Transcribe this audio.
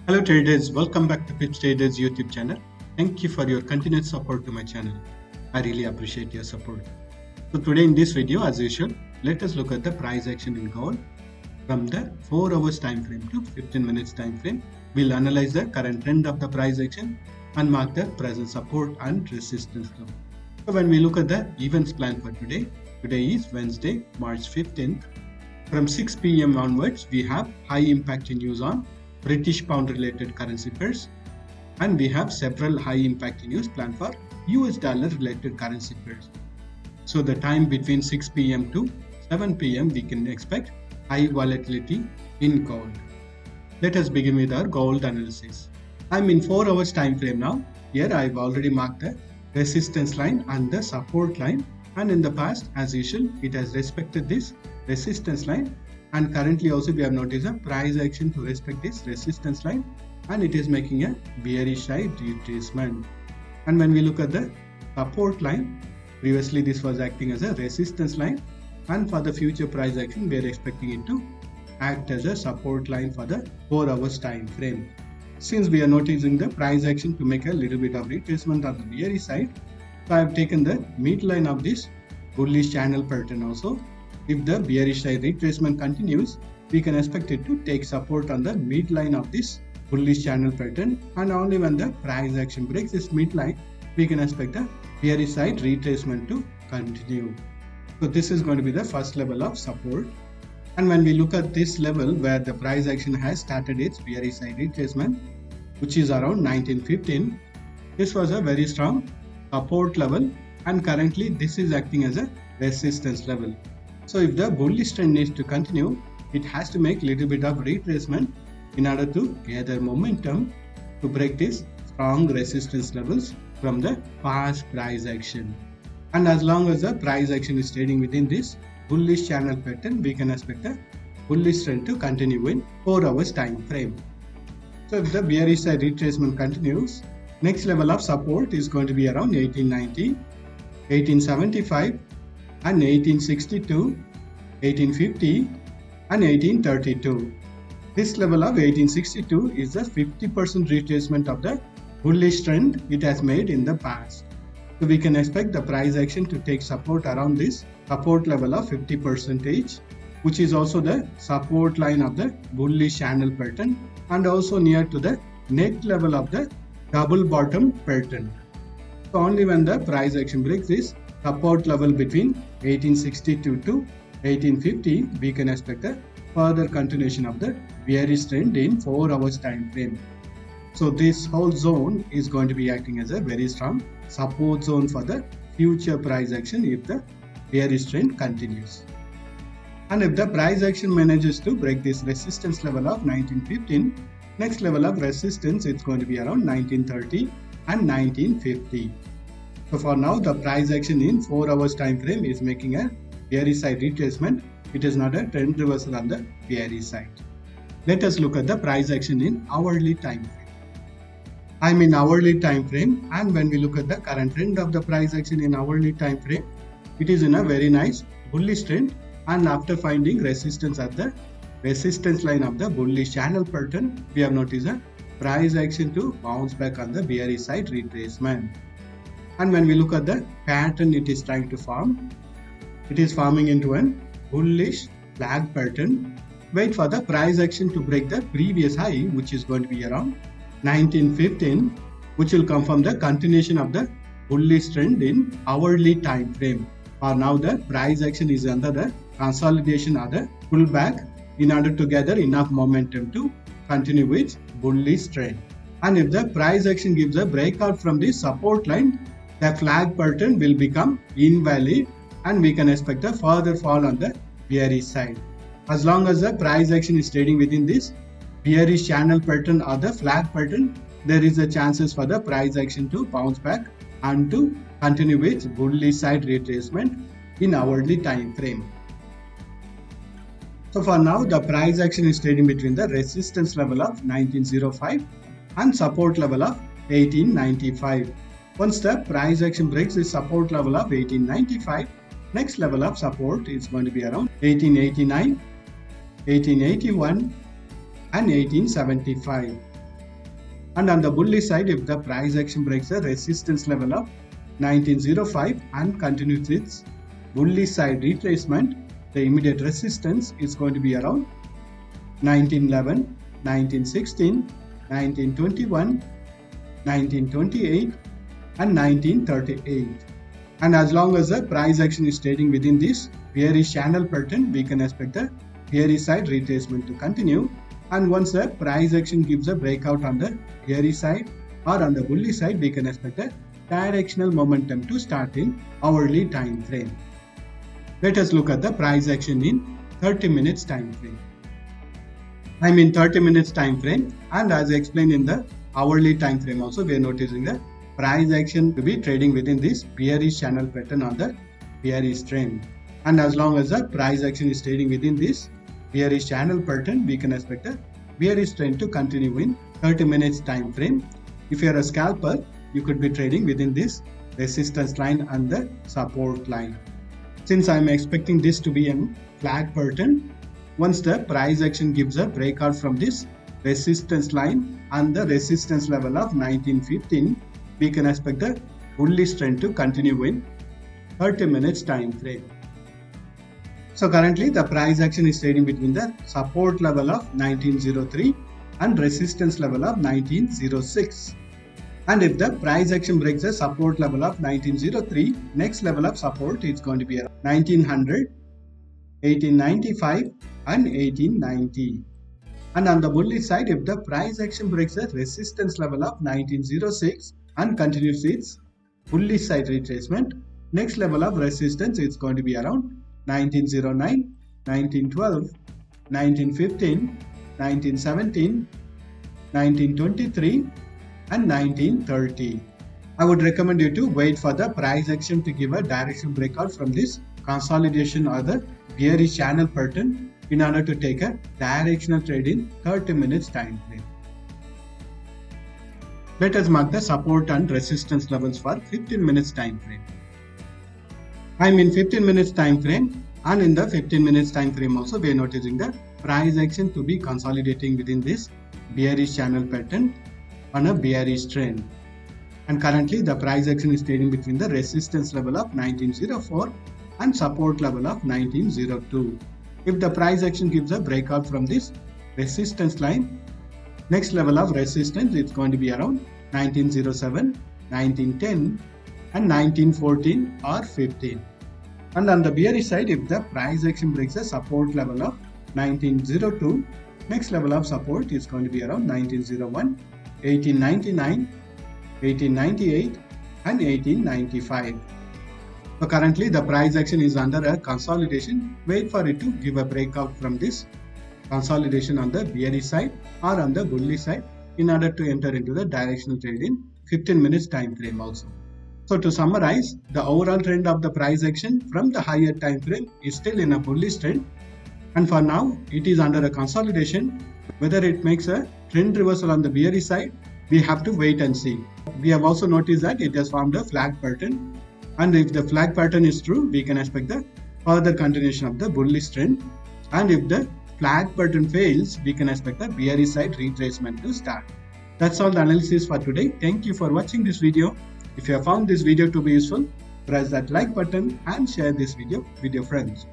Hello traders, welcome back to Pips Traders YouTube channel. Thank you for your continued support to my channel. I really appreciate your support. So today in this video, as usual, let us look at the price action in gold from the 4 hours time frame to 15 minutes time frame. We'll analyze the current trend of the price action and mark the present support and resistance zone. So when we look at the events plan for today is Wednesday, March 15th. From 6 p.m. onwards, we have high impact news on British pound related currency pairs, and we have several high impact news planned for US dollar related currency pairs. So the time between 6 p.m. to 7 p.m. we can expect high volatility in gold. Let us begin with our gold analysis. I'm in 4 hours time frame now. Here I've already marked the resistance line and the support line, and in the past, as usual, it has respected this resistance line, and currently also we have noticed a price action to respect this resistance line, and it is making a bearish side retracement. And when we look at the support line, previously this was acting as a resistance line, and for the future price action we are expecting it to act as a support line for the 4 hours time frame. Since we are noticing the price action to make a little bit of retracement on the bearish side, so I have taken the midline of this bullish channel pattern also. If the bearish side retracement continues, we can expect it to take support on the midline of this bullish channel pattern, and only when the price action breaks this midline, we can expect the bearish side retracement to continue. So this is going to be the first level of support. And when we look at this level where the price action has started its bearish side retracement, which is around 1915, this was a very strong support level, and currently this is acting as a resistance level. So if the bullish trend needs to continue, it has to make little bit of retracement in order to gather momentum to break these strong resistance levels from the past price action. And as long as the price action is trading within this bullish channel pattern, we can expect the bullish trend to continue in 4 hours time frame. So if the bearish side retracement continues, next level of support is going to be around 1890, 1875, and 1862, 1850, and 1832. This level of 1862 is the 50% retracement of the bullish trend it has made in the past. So we can expect the price action to take support around this support level of 50%, which is also the support line of the bullish channel pattern, and also near to the neck level of the double bottom pattern. So only when the price action breaks this support level between 1862 to 1850, we can expect a further continuation of the bearish trend in 4 hours time frame. So this whole zone is going to be acting as a very strong support zone for the future price action if the bearish trend continues. And if the price action manages to break this resistance level of 1915, next level of resistance is going to be around 1930 and 1950. So for now, the price action in 4 hours time frame is making a bearish side retracement. It is not a trend reversal on the bearish side. Let us look at the price action in hourly time frame. I'm in hourly time frame, and when we look at the current trend of the price action in hourly time frame, it is in a very nice bullish trend, and after finding resistance at the resistance line of the bullish channel pattern, we have noticed a price action to bounce back on the bearish side retracement. And when we look at the pattern it is trying to form, it is forming into a bullish flag pattern. Wait for the price action to break the previous high, which is going to be around 1915, which will confirm the continuation of the bullish trend in hourly time frame. For now, the price action is under the consolidation or the pullback in order to gather enough momentum to continue its bullish trend. And if the price action gives a breakout from this support line, the flag pattern will become invalid, and we can expect a further fall on the bearish side. As long as the price action is trading within this bearish channel pattern or the flag pattern, there is a chances for the price action to bounce back and to continue its bullish side retracement in hourly time frame. So for now, the price action is trading between the resistance level of 1905 and support level of 1895. Once the price action breaks the support level of 1895, next level of support is going to be around 1889, 1881, and 1875. And on the bullish side, if the price action breaks the resistance level of 1905 and continues its bullish side retracement, the immediate resistance is going to be around 1911, 1916, 1921, 1928 and 1938. And as long as the price action is trading within this bearish channel pattern, we can expect the bearish side retracement to continue. And once the price action gives a breakout on the bearish side or on the bullish side, we can expect a directional momentum to start in hourly time frame. Let us look at the price action in 30 minutes time frame. I'm in 30 minutes time frame, and as I explained in the hourly time frame also, we are noticing the price action to be trading within this bearish channel pattern on the bearish trend. And as long as the price action is trading within this bearish channel pattern, we can expect a bearish trend to continue in 30 minutes time frame. If you are a scalper, you could be trading within this resistance line and the support line. Since I am expecting this to be a flag pattern, once the price action gives a breakout from this resistance line and the resistance level of 1915, we can expect the bullish trend to continue in 30 minutes time frame. So currently the price action is trading between the support level of 1903 and resistance level of 1906. And if the price action breaks the support level of 1903, next level of support is going to be around 1900, 1895 and 1890. And on the bullish side, if the price action breaks the resistance level of 1906 and continues its bullish side retracement, next level of resistance is going to be around 1909, 1912, 1915, 1917, 1923 and 1930. I would recommend you to wait for the price action to give a direction breakout from this consolidation or the bearish channel pattern in order to take a directional trade in 30 minutes time frame. Let us mark the support and resistance levels for 15 minutes time frame. I am in 15 minutes time frame, and in the 15 minutes time frame also we are noticing the price action to be consolidating within this bearish channel pattern on a bearish trend. And currently the price action is trading between the resistance level of 1904 and support level of 1902. If the price action gives a breakout from this resistance line, next level of resistance is going to be around 1907, 1910 and 1914 or 15. And on the bearish side, if the price action breaks the support level of 1902, next level of support is going to be around 1901, 1899, 1898 and 1895. So currently the price action is under a consolidation. Wait for it to give a breakout from this consolidation on the bearish side or on the bullish side in order to enter into the directional trade in 15 minutes time frame also. So to summarize, the overall trend of the price action from the higher time frame is still in a bullish trend, and for now it is under a consolidation. Whether it makes a trend reversal on the bearish side, we have to wait and see. We have also noticed that it has formed a flag pattern, and if the flag pattern is true, we can expect the further continuation of the bullish trend, and if the flag pattern fails, we can expect the bearish side retracement to start. That's all the analysis for today. Thank you for watching this video. If you have found this video to be useful, press that like button and share this video with your friends.